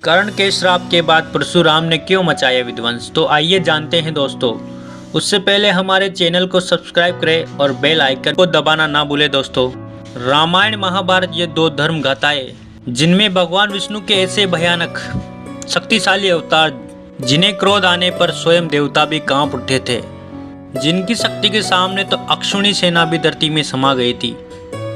कर्ण के श्राप के बाद परशुराम ने क्यों मचाया विध्वंस, तो आइए जानते हैं दोस्तों। उससे पहले हमारे चैनल को सब्सक्राइब करें और बेल आइकन को दबाना ना भूलें दोस्तों। रामायण महाभारत ये दो धर्म गाथाएं जिनमें भगवान विष्णु के ऐसे भयानक शक्तिशाली अवतार जिन्हें क्रोध आने पर स्वयं देवता भी कांप उठे थे, जिनकी शक्ति के सामने तो अक्षुणी सेना भी धरती में समा गई थी,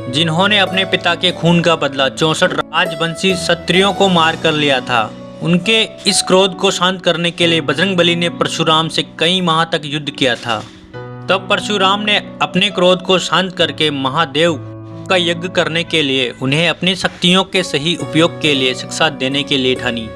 जिन्होंने अपने पिता के खून का बदला 64 राजवंशी क्षत्रियों को मार कर लिया था। उनके इस क्रोध को शांत करने के लिए बजरंगबली ने परशुराम से कई माह तक युद्ध किया था। तब परशुराम ने अपने क्रोध को शांत करके महादेव का यज्ञ करने के लिए उन्हें अपनी शक्तियों के सही उपयोग के लिए शिक्षा देने के लिए ठानी।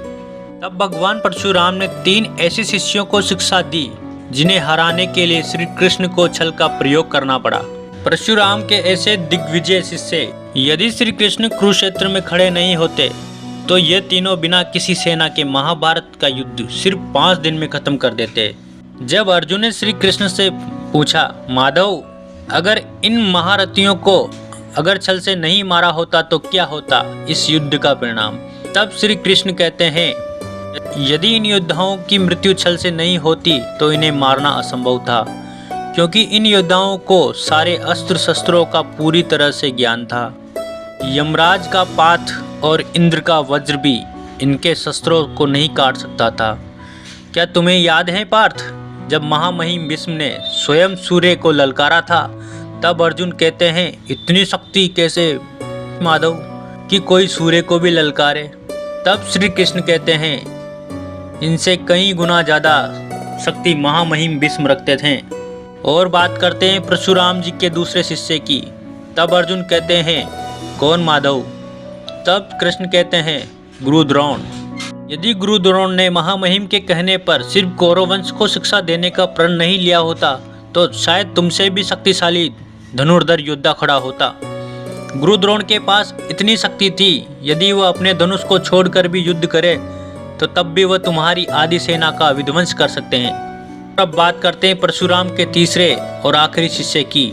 तब भगवान परशुराम ने 3 ऐसे शिष्यों को शिक्षा दी जिन्हें हराने के लिए श्री कृष्ण को छल का प्रयोग करना पड़ा। परशुराम के ऐसे दिग्विजय शिष्य यदि श्री कृष्ण कुरुक्षेत्र में खड़े नहीं होते तो ये तीनों बिना किसी सेना के महाभारत का युद्ध सिर्फ 5 दिन में खत्म कर देते। जब अर्जुन ने श्री कृष्ण से पूछा, माधव अगर इन महारथियों को अगर छल से नहीं मारा होता तो क्या होता इस युद्ध का परिणाम, तब श्री कृष्ण कहते हैं, यदि इन योद्धाओं की मृत्यु छल से नहीं होती तो इन्हें मारना असंभव था, क्योंकि इन योद्धाओं को सारे अस्त्र शस्त्रों का पूरी तरह से ज्ञान था। यमराज का पाथ और इंद्र का वज्र भी इनके शस्त्रों को नहीं काट सकता था। क्या तुम्हें याद है पार्थ, जब महामहिम भीष्म ने स्वयं सूर्य को ललकारा था, तब अर्जुन कहते हैं, इतनी शक्ति कैसे माधव कि कोई सूर्य को भी ललकारे। तब श्री कृष्ण कहते हैं, इनसे कई गुना ज़्यादा शक्ति महामहिम भीष्म रखते थे। और बात करते हैं परशुराम जी के दूसरे शिष्य की। तब अर्जुन कहते हैं, कौन माधव? तब कृष्ण कहते हैं, गुरु द्रोण। यदि गुरु द्रोण ने महामहिम के कहने पर सिर्फ कौरव वंश को शिक्षा देने का प्रण नहीं लिया होता तो शायद तुमसे भी शक्तिशाली धनुर्धर योद्धा खड़ा होता। गुरु द्रोण के पास इतनी शक्ति थी, यदि वह अपने धनुष को छोड़कर भी युद्ध करे तो तब भी वह तुम्हारी आधी सेना का विध्वंस कर सकते हैं। अब बात करते हैं परशुराम के तीसरे और आखिरी शिष्य की।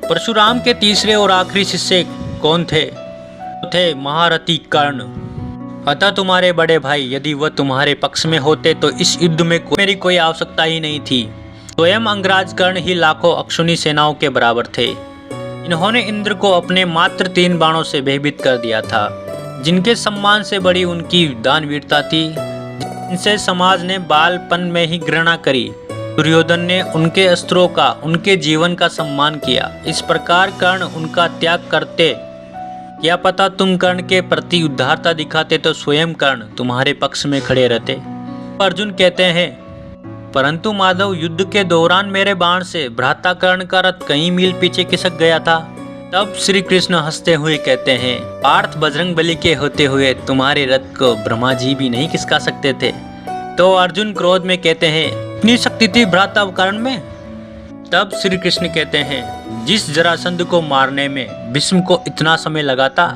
परशुराम के तीसरे और आखिरी शिष्य कौन थे? महारथी कर्ण। अतः तुम्हारे बड़े भाई यदि वह तुम्हारे पक्ष में होते तो इस युद्ध में मेरी कोई आवश्यकता ही नहीं थी। स्वयं अंगराज कर्ण ही लाखों अक्षुणी सेनाओं के बराबर थे। इन्होंने इंद्र को अपने मात्र 3 बाणों से भयभीत कर दिया था, जिनके सम्मान से बड़ी उनकी दानवीरता थी, इनसे समाज ने बालपन में ही घृणा करी। दुर्योधन ने उनके अस्त्रों का, उनके जीवन का सम्मान किया। इस प्रकार कर्ण उनका त्याग करते। क्या पता तुम कर्ण के प्रति उदारता दिखाते तो स्वयं कर्ण तुम्हारे पक्ष में खड़े रहते। अर्जुन कहते हैं, परंतु माधव युद्ध के दौरान मेरे बाण से भ्राता कर्ण का रथ कई मील पीछे खिसक गया था। तब श्री कृष्ण हंसते हुए कहते हैं, पार्थ बजरंगबली के होते हुए तुम्हारे रथ को ब्रह्मा जी भी नहीं खिसका सकते थे। तो अर्जुन क्रोध में कहते हैं, इतनी शक्ति थी भ्राता कर्ण में? तब श्री कृष्ण कहते हैं, जिस जरासंध को मारने में भीष्म को इतना समय लगा था,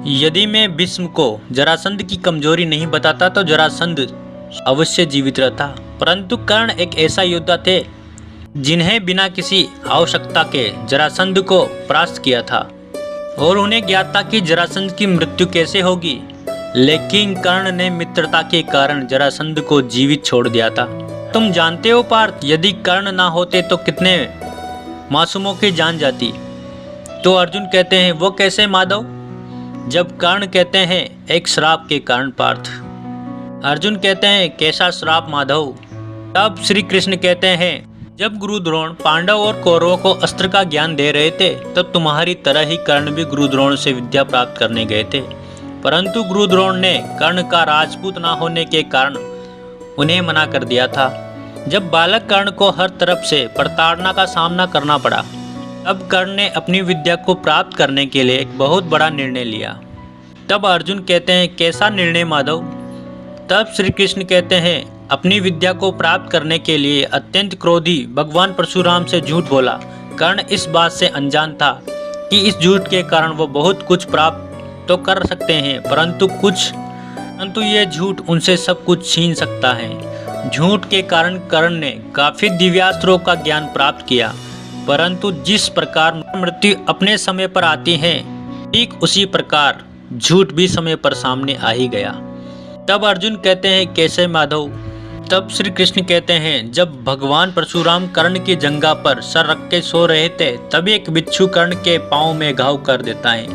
यदि मैं भीष्म को जरासंध की कमजोरी नहीं बताता तो जरासंध अवश्य जीवित रहता। परंतु कर्ण एक ऐसा योद्धा थे जिन्हें बिना किसी आवश्यकता के जरासंध को परास्त किया था और उन्हें ज्ञात था कि जरासंध की मृत्यु कैसे होगी, लेकिन कर्ण ने मित्रता के कारण जरासंध को जीवित छोड़ दिया था। तुम जानते हो पार्थ, यदि कर्ण ना होते तो कितने मासूमों की जान जाती। तो अर्जुन कहते हैं, वो कैसे माधव? जब कर्ण कहते हैं, एक श्राप के कारण पार्थ। अर्जुन कहते हैं, कैसा श्राप माधव? तब श्री कृष्ण कहते हैं, जब गुरु द्रोण पांडव और कौरवों को अस्त्र का ज्ञान दे रहे थे तब तुम्हारी तरह ही कर्ण भी गुरु द्रोण से विद्या प्राप्त करने गए थे, परंतु गुरु द्रोण ने कर्ण का राजपूत ना होने के कारण उन्हें मना कर दिया था। जब बालक कर्ण को हर तरफ से प्रताड़ना का सामना करना पड़ा, तब कर्ण ने अपनी विद्या को प्राप्त करने के लिए एक बहुत बड़ा निर्णय लिया। तब अर्जुन कहते हैं, कैसा निर्णय माधव? तब श्री कृष्ण कहते हैं, अपनी विद्या को प्राप्त करने के लिए अत्यंत क्रोधी भगवान परशुराम से झूठ बोला। कर्ण इस बात से अनजान था कि इस झूठ के कारण वो बहुत कुछ प्राप्त तो कर सकते हैं, परंतु ये झूठ उनसे सब कुछ छीन सकता है। झूठ के कारण कर्ण ने काफी दिव्यास्त्रों का ज्ञान प्राप्त किया, परंतु जिस प्रकार मृत्यु अपने समय पर आती है, ठीक उसी प्रकार झूठ भी समय पर सामने आ ही गया। तब अर्जुन कहते हैं कैसे माधव? तब श्री कृष्ण कहते हैं जब भगवान परशुराम कर्ण की जंघा पर सर रख के सो रहे थे तभी एक बिच्छू कर्ण के पाँव में घाव कर देता है।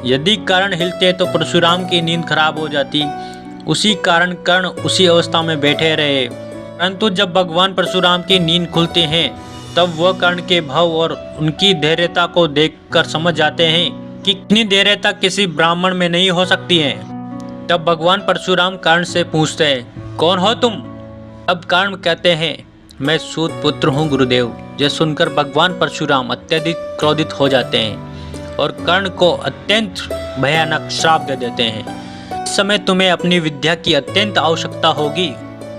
यदि कर्ण हिलते तो परशुराम की नींद खराब हो जाती। उसी कारण कर्ण उसी अवस्था में बैठे रहे। परंतु जब भगवान परशुराम की नींद खुलती है तब वह कर्ण के भाव और उनकी धैर्यता को देखकर समझ जाते हैं कि इतनी धैर्यता किसी ब्राह्मण में नहीं हो सकती है। तब भगवान परशुराम कर्ण से पूछते हैं कौन हो तुम? अब कर्ण कहते हैं मैं सूत पुत्र हूँ गुरुदेव। यह सुनकर भगवान परशुराम अत्यधिक क्रोधित हो जाते हैं और कर्ण को अत्यंत भयानक श्राप दे देते हैं। इस समय तुम्हें अपनी विद्या की अत्यंत आवश्यकता होगी।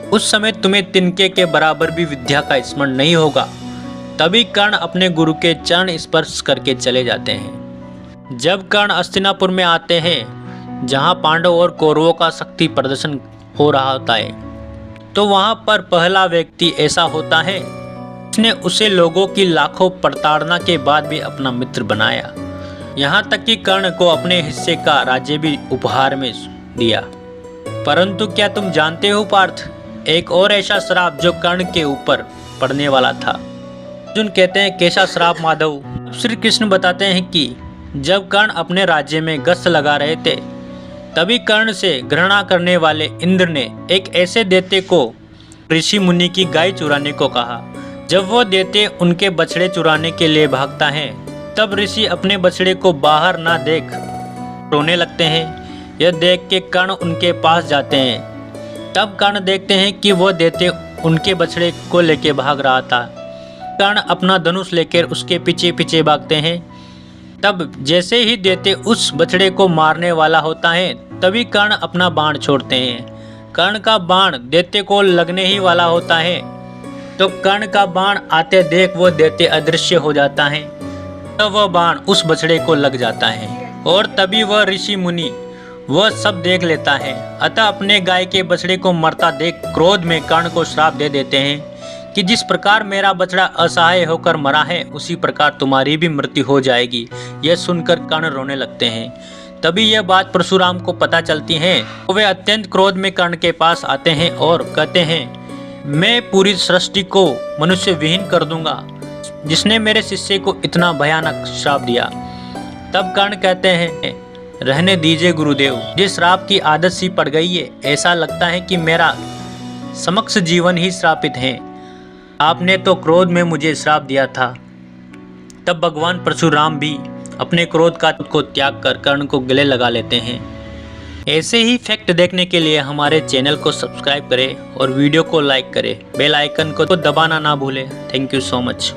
उस समय तुम्हें तिनके के बराबर भी विद्या का स्मरण नहीं होगा। तभी कर्ण अपने गुरु के चरण स्पर्श करके चले जाते हैं। जब कर्ण हस्तिनापुर में आते हैं जहाँ पांडव और कौरवों का शक्ति प्रदर्शन हो रहा होता है तो वहाँ पर पहला व्यक्ति ऐसा होता है जिसने उसे लोगों की लाखों प्रताड़ना के बाद भी अपना मित्र बनाया। यहाँ तक कि कर्ण को अपने हिस्से का राज्य भी उपहार में दिया। परंतु क्या तुम जानते हो पार्थ, एक और ऐसा श्राप जो कर्ण के ऊपर पड़ने वाला था? अर्जुन कहते हैं कैसा श्राप माधव? श्री कृष्ण बताते हैं कि जब कर्ण अपने राज्य में गश्त लगा रहे थे तभी कर्ण से घृणा करने वाले इंद्र ने एक ऐसे दैत्य को ऋषि मुनि की गाय चुराने को कहा। जब वो दैत्य उनके बछड़े चुराने के लिए भागता है तब ऋषि अपने बछड़े को बाहर ना देख रोने लगते हैं। यह देख के कर्ण उनके पास जाते हैं। तब कर्ण देखते हैं कि वो दैत्य उनके बछड़े को लेके भाग रहा था। कर्ण अपना धनुष लेकर उसके पीछे पीछे भागते हैं। तब जैसे ही दैत्य उस बछड़े को मारने वाला होता है तभी कर्ण अपना बाण छोड़ते हैं। कर्ण का बाण दैत्य को लगने ही वाला होता है तो कर्ण का बाण आते देख वो दैत्य अदृश्य हो जाता है। तब वह बाण उस बछड़े को लग जाता है और तभी वह ऋषि मुनि वह सब देख लेता है। अतः अपने गाय के बछड़े को मरता देख क्रोध में कर्ण को श्राप दे देते हैं कि जिस प्रकार मेरा बछड़ा असहाय होकर मरा है उसी प्रकार तुम्हारी भी मृत्यु हो जाएगी। यह सुनकर कर्ण रोने लगते हैं। तभी यह बात परशुराम को पता चलती है तो वे अत्यंत क्रोध में कर्ण के पास आते हैं और कहते हैं मैं पूरी सृष्टि को मनुष्य विहीन कर दूंगा जिसने मेरे शिष्य को इतना भयानक श्राप दिया। तब कर्ण कहते हैं रहने दीजिए गुरुदेव, जिस श्राप की आदत सी पड़ गई है ऐसा लगता है कि मेरा समक्ष जीवन ही श्रापित है। आपने तो क्रोध में मुझे श्राप दिया था। तब भगवान परशुराम भी अपने क्रोध का को त्याग कर कर्ण को गले लगा लेते हैं। ऐसे ही फैक्ट देखने के लिए हमारे चैनल को सब्सक्राइब करें और वीडियो को लाइक करें। बेल आइकन को दबाना ना भूलें। Thank you so much.